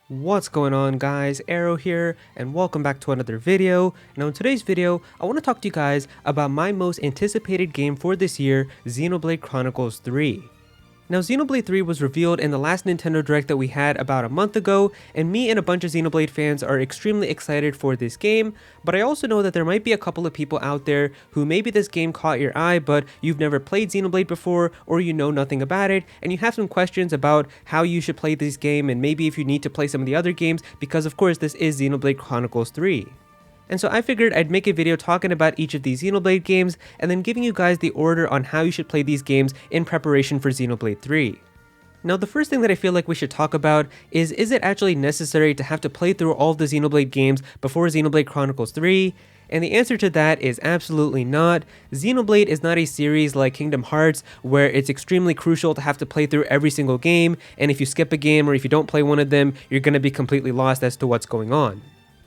What's going on, guys? Aero here, and welcome back to another video. Now in today's video, I want to talk to you guys about my most anticipated game for this year, Xenoblade Chronicles 3. Now Xenoblade 3 was revealed in the last Nintendo Direct that we had about a month ago, and me and a bunch of Xenoblade fans are extremely excited for this game, but I also know that there might be a couple of people out there who maybe this game caught your eye, but you've never played Xenoblade before, or you know nothing about it, and you have some questions about how you should play this game, and maybe if you need to play some of the other games, because of course this is Xenoblade Chronicles 3. And so I figured I'd make a video talking about each of these Xenoblade games, and then giving you guys the order on how you should play these games in preparation for Xenoblade 3. Now the first thing that I feel like we should talk about is it actually necessary to have to play through all of the Xenoblade games before Xenoblade Chronicles 3? And the answer to that is absolutely not. Xenoblade is not a series like Kingdom Hearts where it's extremely crucial to have to play through every single game, and if you skip a game or if you don't play one of them, you're going to be completely lost as to what's going on.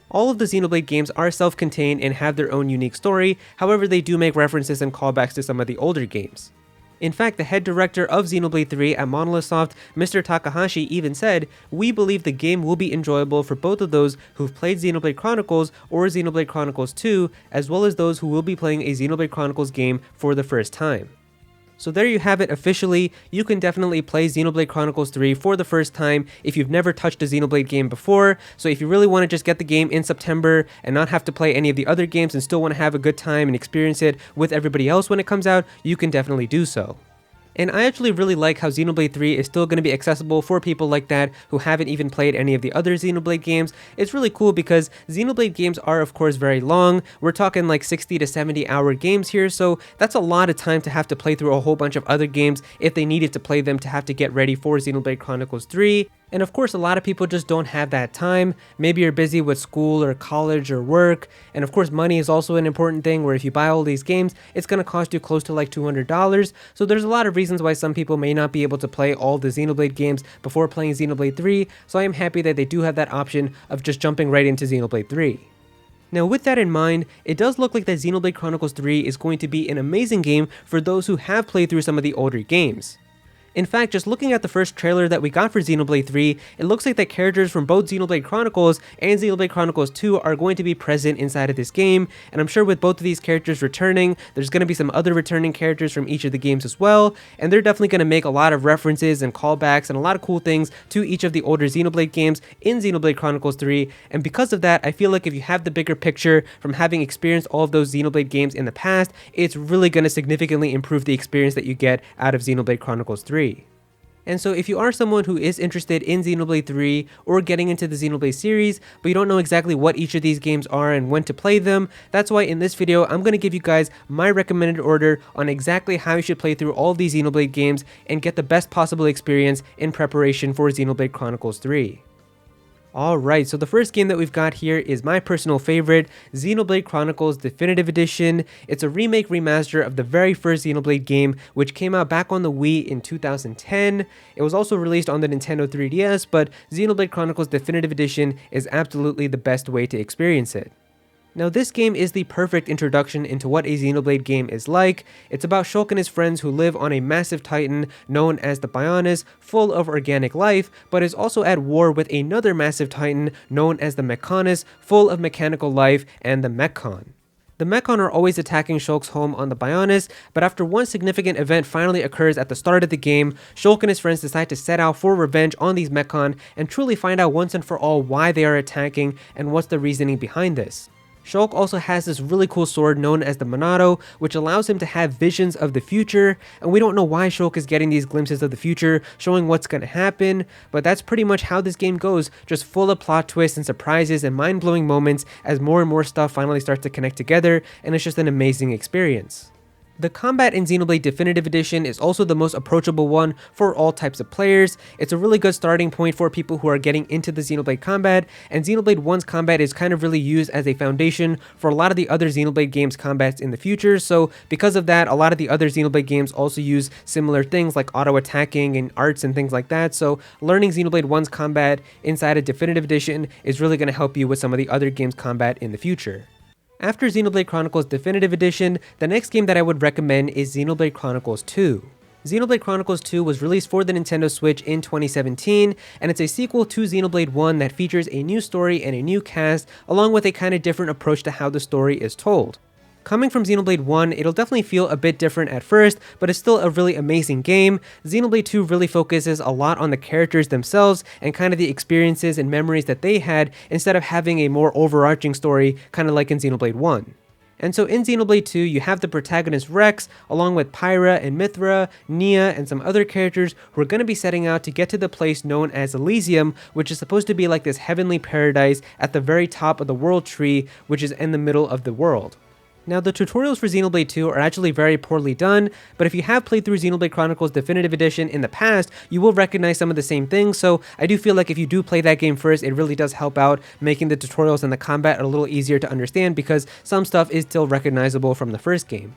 All of the Xenoblade games are self-contained and have their own unique story, however they do make references and callbacks to some of the older games. In fact, the head director of Xenoblade 3 at monolithsoft, Mr. Takahashi, even said, "We believe the game will be enjoyable for both of those who've played Xenoblade Chronicles or Xenoblade Chronicles 2, as well as those who will be playing a Xenoblade Chronicles game for the first time." So there you have it officially. You can definitely play Xenoblade Chronicles 3 for the first time if you've never touched a Xenoblade game before. So if you really want to just get the game in September and not have to play any of the other games and still want to have a good time and experience it with everybody else when it comes out, you can definitely do so. And I actually really like how Xenoblade 3 is still going to be accessible for people like that who haven't even played any of the other Xenoblade games. It's really cool because Xenoblade games are of course very long. We're talking like 60 to 70 hour games here, so that's a lot of time to have to play through a whole bunch of other games if they needed to play them to have to get ready for Xenoblade Chronicles 3. And of course, a lot of people just don't have that time. Maybe you're busy with school or college or work. And of course, money is also an important thing where if you buy all these games, it's going to cost you close to like $200. So there's a lot of reasons why some people may not be able to play all the Xenoblade games before playing Xenoblade 3. So I am happy that they do have that option of just jumping right into Xenoblade 3. Now with that in mind, it does look like that Xenoblade Chronicles 3 is going to be an amazing game for those who have played through some of the older games. In fact, just looking at the first trailer that we got for Xenoblade 3, it looks like that characters from both Xenoblade Chronicles and Xenoblade Chronicles 2 are going to be present inside of this game, and I'm sure with both of these characters returning, there's going to be some other returning characters from each of the games as well, and they're definitely going to make a lot of references and callbacks and a lot of cool things to each of the older Xenoblade games in Xenoblade Chronicles 3, and because of that, I feel like if you have the bigger picture from having experienced all of those Xenoblade games in the past, it's really going to significantly improve the experience that you get out of Xenoblade Chronicles 3. And so if you are someone who is interested in Xenoblade 3 or getting into the Xenoblade series, but you don't know exactly what each of these games are and when to play them, that's why in this video I'm going to give you guys my recommended order on exactly how you should play through all of these Xenoblade games and get the best possible experience in preparation for Xenoblade Chronicles 3. Alright, so the first game that we've got here is my personal favorite, Xenoblade Chronicles Definitive Edition. It's a remake remaster of the very first Xenoblade game, which came out back on the Wii in 2010. It was also released on the Nintendo 3DS, but Xenoblade Chronicles Definitive Edition is absolutely the best way to experience it. Now this game is the perfect introduction into what a Xenoblade game is like. It's about Shulk and his friends who live on a massive titan known as the Bionis, full of organic life, but is also at war with another massive titan known as the Mechonis, full of mechanical life, and the Mechon. The Mechon are always attacking Shulk's home on the Bionis, but after one significant event finally occurs at the start of the game, Shulk and his friends decide to set out for revenge on these Mechon and truly find out once and for all why they are attacking and what's the reasoning behind this. Shulk also has this really cool sword known as the Monado, which allows him to have visions of the future, and we don't know why Shulk is getting these glimpses of the future, showing what's going to happen, but that's pretty much how this game goes, just full of plot twists and surprises and mind-blowing moments as more and more stuff finally starts to connect together, and it's just an amazing experience. The combat in Xenoblade Definitive Edition is also the most approachable one for all types of players. It's a really good starting point for people who are getting into the Xenoblade combat, and Xenoblade 1's combat is kind of really used as a foundation for a lot of the other Xenoblade games' combats in the future, so because of that, a lot of the other Xenoblade games also use similar things like auto-attacking and arts and things like that, so learning Xenoblade 1's combat inside a Definitive Edition is really going to help you with some of the other games' combat in the future. After Xenoblade Chronicles Definitive Edition, the next game that I would recommend is Xenoblade Chronicles 2. Xenoblade Chronicles 2 was released for the Nintendo Switch in 2017, and it's a sequel to Xenoblade 1 that features a new story and a new cast, along with a kind of different approach to how the story is told. Coming from Xenoblade 1, it'll definitely feel a bit different at first, but it's still a really amazing game. Xenoblade 2 really focuses a lot on the characters themselves and kind of the experiences and memories that they had, instead of having a more overarching story, kind of like in Xenoblade 1. And so in Xenoblade 2, you have the protagonist Rex, along with Pyra and Mithra, Nia, and some other characters who are going to be setting out to get to the place known as Elysium, which is supposed to be like this heavenly paradise at the very top of the world tree, which is in the middle of the world. Now, the tutorials for Xenoblade 2 are actually very poorly done, but if you have played through Xenoblade Chronicles Definitive Edition in the past, you will recognize some of the same things, so I do feel like if you do play that game first, it really does help out making the tutorials and the combat a little easier to understand, because some stuff is still recognizable from the first game.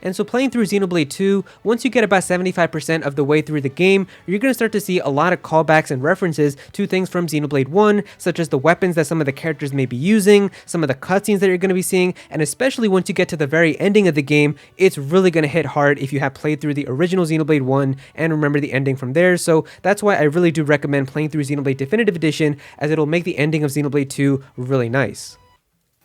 And so playing through Xenoblade 2, once you get about 75% of the way through the game, you're going to start to see a lot of callbacks and references to things from Xenoblade 1, such as the weapons that some of the characters may be using, some of the cutscenes that you're going to be seeing, and especially once you get to the very ending of the game, it's really going to hit hard if you have played through the original Xenoblade 1 and remember the ending from there. So that's why I really do recommend playing through Xenoblade Definitive Edition, as it'll make the ending of Xenoblade 2 really nice.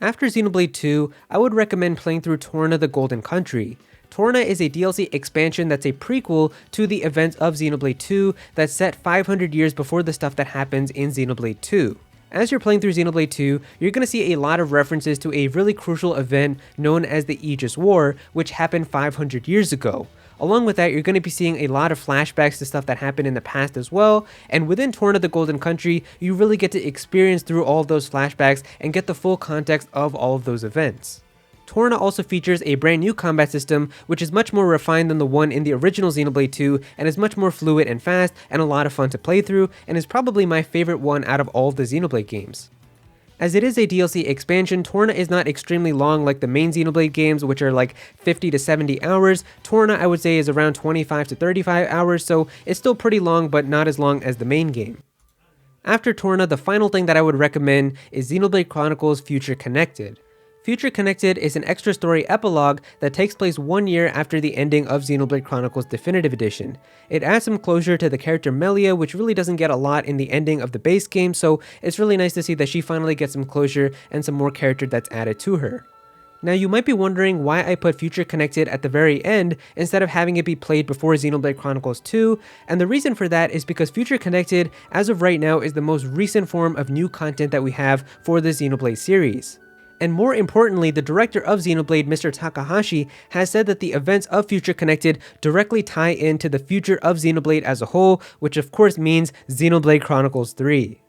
After Xenoblade 2, I would recommend playing through Torna the Golden Country. Torna is a DLC expansion that's a prequel to the events of Xenoblade 2 that's set 500 years before the stuff that happens in Xenoblade 2. As you're playing through Xenoblade 2, you're going to see a lot of references to a really crucial event known as the Aegis War, which happened 500 years ago. Along with that, you're going to be seeing a lot of flashbacks to stuff that happened in the past as well, and within Torna the Golden Country, you really get to experience through all of those flashbacks and get the full context of all of those events. Torna also features a brand new combat system, which is much more refined than the one in the original Xenoblade 2, and is much more fluid and fast, and a lot of fun to play through, and is probably my favorite one out of all of the Xenoblade games. As it is a DLC expansion, Torna is not extremely long like the main Xenoblade games, which are like 50 to 70 hours. Torna, I would say, is around 25 to 35 hours, so it's still pretty long, but not as long as the main game. After Torna, the final thing that I would recommend is Xenoblade Chronicles Future Connected. Future Connected is an extra story epilogue that takes place 1 year after the ending of Xenoblade Chronicles Definitive Edition. It adds some closure to the character Melia, which really doesn't get a lot in the ending of the base game, so it's really nice to see that she finally gets some closure and some more character that's added to her. Now, you might be wondering why I put Future Connected at the very end instead of having it be played before Xenoblade Chronicles 2, and the reason for that is because Future Connected, as of right now, is the most recent form of new content that we have for the Xenoblade series. And more importantly, the director of Xenoblade, Mr. Takahashi, has said that the events of Future Connected directly tie into the future of Xenoblade as a whole, which of course means Xenoblade Chronicles 3.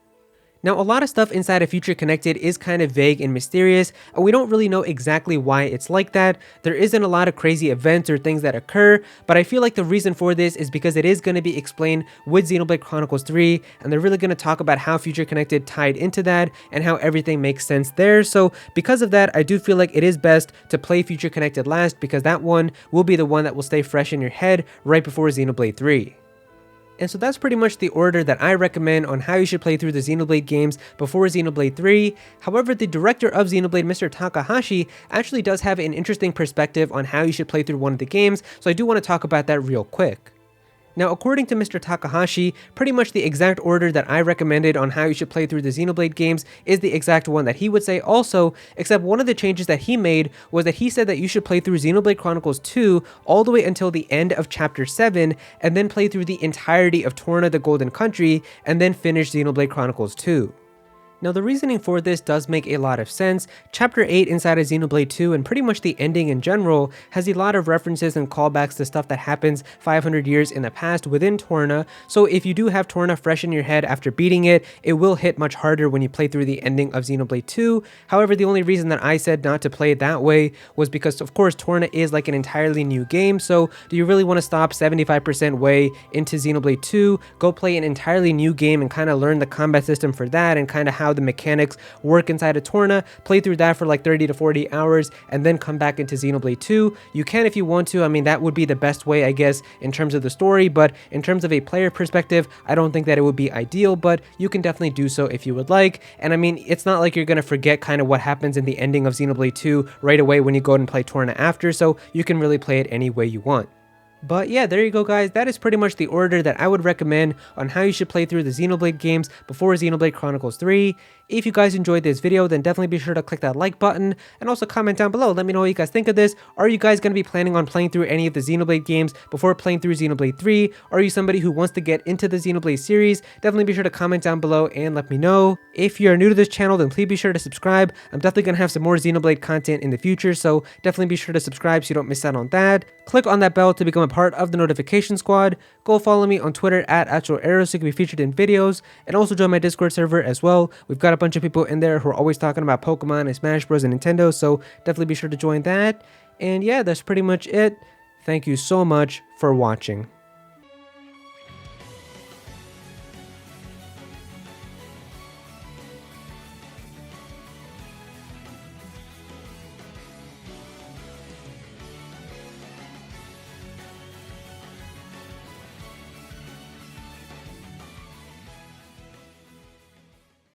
Now, a lot of stuff inside of Future Connected is kind of vague and mysterious, and we don't really know exactly why it's like that. There isn't a lot of crazy events or things that occur, but I feel like the reason for this is because it is going to be explained with Xenoblade Chronicles 3, and they're really going to talk about how Future Connected tied into that and how everything makes sense there. So because of that, I do feel like it is best to play Future Connected last, because that one will be the one that will stay fresh in your head right before Xenoblade 3. And so that's pretty much the order that I recommend on how you should play through the Xenoblade games before Xenoblade 3. However, the director of Xenoblade, Mr. Takahashi, actually does have an interesting perspective on how you should play through one of the games, so I do want to talk about that real quick. Now, according to Mr. Takahashi, pretty much the exact order that I recommended on how you should play through the Xenoblade games is the exact one that he would say also, except one of the changes that he made was that he said that you should play through Xenoblade Chronicles 2 all the way until the end of Chapter 7, and then play through the entirety of Torna the Golden Country, and then finish Xenoblade Chronicles 2. Now, the reasoning for this does make a lot of sense. Chapter 8 inside of Xenoblade 2, and pretty much the ending in general, has a lot of references and callbacks to stuff that happens 500 years in the past within Torna, so if you do have Torna fresh in your head after beating it, it will hit much harder when you play through the ending of Xenoblade 2. However, the only reason that I said not to play it that way was because, of course, Torna is like an entirely new game, so do you really want to stop 75% way into Xenoblade 2, go play an entirely new game and kind of learn the combat system for that and kind of how the mechanics work inside of Torna, play through that for like 30 to 40 hours, and then come back into Xenoblade 2. You can if you want to. I mean, that would be the best way, I guess, in terms of the story, but in terms of a player perspective, I don't think that it would be ideal, but you can definitely do so if you would like. And I mean, it's not like you're going to forget kind of what happens in the ending of Xenoblade 2 right away when you go and play Torna after, so you can really play it any way you want. But yeah, there you go guys, that is pretty much the order that I would recommend on how you should play through the Xenoblade games before Xenoblade Chronicles 3. If you guys enjoyed this video, then definitely be sure to click that like button and also comment down below. Let me know what you guys think of this. Are you guys going to be planning on playing through any of the Xenoblade games before playing through Xenoblade 3? Are you somebody who wants to get into the Xenoblade series? Definitely be sure to comment down below and let me know. If you're new to this channel, then please be sure to subscribe. I'm definitely going to have some more Xenoblade content in the future, so definitely be sure to subscribe so you don't miss out on that. Click on that bell to become a part of the notification squad. Go follow me on Twitter at Aero so you can be featured in videos, and also join my Discord server as well. We've got a bunch of people in there who are always talking about Pokemon and Smash Bros and Nintendo, so definitely be sure to join that. And yeah, that's pretty much it. Thank you so much for watching.